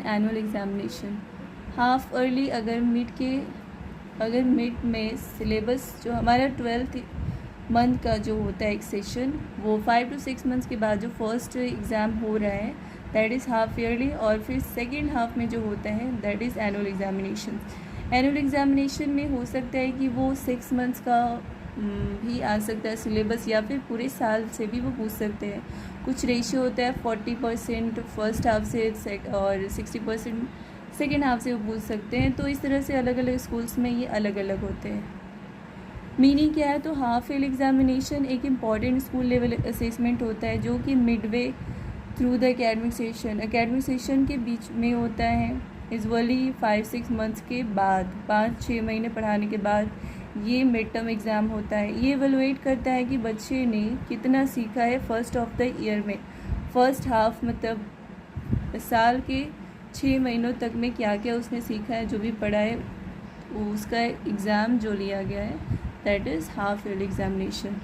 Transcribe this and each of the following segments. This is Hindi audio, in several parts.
Annual examination. हाफ अर्ली अगर मिड में सिलेबस जो हमारा 12th मंथ का जो होता है एक सेशन, वो 5 to 6 मंथ्स के बाद जो फर्स्ट एग्ज़ाम हो रहा है दैट इज़ हाफ ईयरली, और फिर सेकेंड हाफ में जो होता है that is annual examination. Annual examination में हो सकता है कि वो 6 मंथ्स का भी आ सकता है सिलेबस, या फिर पूरे साल से भी वो पूछ सकते हैं। कुछ रेशियो होता है 40% फर्स्ट हाफ से और 60% सेकेंड हाफ से वो पूछ सकते हैं। तो इस तरह से अलग अलग स्कूल्स में ये अलग अलग होते हैं। मीनिंग क्या है, तो हाफ ईयर एग्ज़ामिनेशन एक इम्पॉर्टेंट स्कूल लेवल असेसमेंट होता है जो कि Midway through the academic session के बीच में होता है। यूजुअली 5-6 मंथ्स के बाद, 5-6 महीने पढ़ाने के बाद ये मिड टर्म एग्ज़ाम होता है। ये एवेलुएट करता है कि बच्चे ने कितना सीखा है फर्स्ट ऑफ द ईयर में। फर्स्ट हाफ मतलब साल के 6 महीनों तक में क्या क्या उसने सीखा है, जो भी पढ़ा है उसका एग्ज़ाम जो लिया गया है that is half year examination.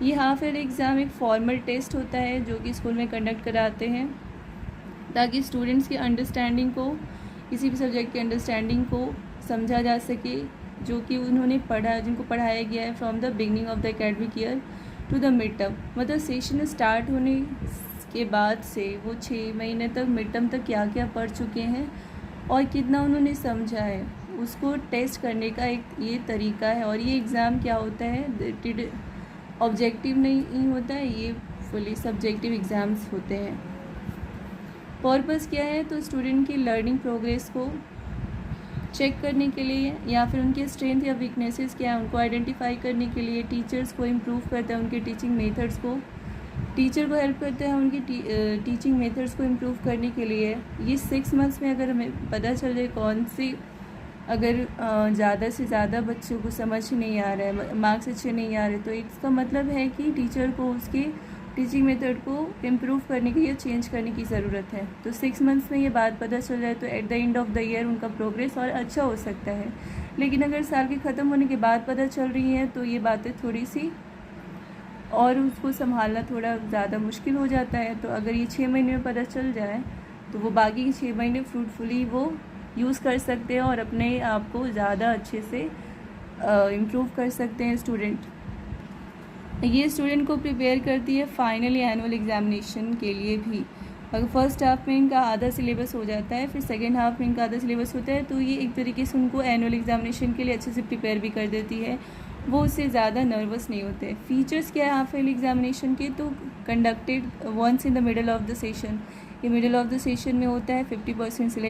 ये हाफ ईयर एग्ज़ाम एक फॉर्मल टेस्ट होता है जो कि स्कूल में कंडक्ट कराते हैं ताकि स्टूडेंट्स की अंडरस्टैंडिंग को, किसी भी सब्जेक्ट की अंडरस्टैंडिंग को समझा जा सके जो कि उन्होंने पढ़ा, जिनको पढ़ाया गया है from the beginning of the academic year to the mid term. मतलब सेशन स्टार्ट होने के बाद से वो 6 महीने तक मिड टर्म तक क्या क्या पढ़ चुके हैं और कितना उन्होंने समझा है, उसको टेस्ट करने का एक ये तरीका है। और ये एग्ज़ाम क्या होता है, ऑब्जेक्टिव नहीं होता है, ये फुली सब्जेक्टिव एग्ज़ाम्स होते हैं। पर्पस क्या है, तो स्टूडेंट की लर्निंग प्रोग्रेस को चेक करने के लिए, या फिर उनके स्ट्रेंथ या वीकनेसेस क्या है उनको आइडेंटिफाई करने के लिए। टीचर्स को इम्प्रूव करता है, उनके टीचिंग मेथड्स को, टीचर को हेल्प करता है उनकी टीचिंग मेथड्स को इम्प्रूव करने के लिए। ये 6 मंथ्स में अगर हमें पता चल जाए कौन सी, अगर ज़्यादा से ज़्यादा बच्चों को समझ नहीं आ रहा है, मार्क्स अच्छे नहीं आ रहे, तो इसका मतलब है कि टीचर को उसकी टीचिंग मेथड को इम्प्रूव करने की या चेंज करने की ज़रूरत है। तो 6 मंथ्स में ये बात पता चल जाए तो at the end of the year उनका प्रोग्रेस और अच्छा हो सकता है। लेकिन अगर साल के ख़त्म होने के बाद पता चल रही है तो ये बातें थोड़ी सी और उसको संभालना थोड़ा ज़्यादा मुश्किल हो जाता है। तो अगर ये 6 महीने में पता चल जाए तो वो बाकी के 6 महीने फ्रूटफुली वो यूज़ कर सकते हैं और अपने आप को ज़्यादा अच्छे से इम्प्रूव कर सकते हैं स्टूडेंट। ये स्टूडेंट को प्रिपेयर करती है फाइनली एनुअल एग्ज़ामिनेशन के लिए भी। अगर फर्स्ट हाफ में इनका आधा सिलेबस हो जाता है, फिर सेकेंड हाफ में इनका आधा सिलेबस होता है, तो ये एक तरीके से उनको एनुअल एग्ज़ामिनेशन के लिए अच्छे से प्रिपेयर भी कर देती है। वो उससे ज़्यादा नर्वस नहीं होते। फीचर्स क्या है हाफ ईयरली एग्ज़ामिनेशन के, तो conducted once in the middle of the session. ये मिडल ऑफ द सेशन में होता है। 50%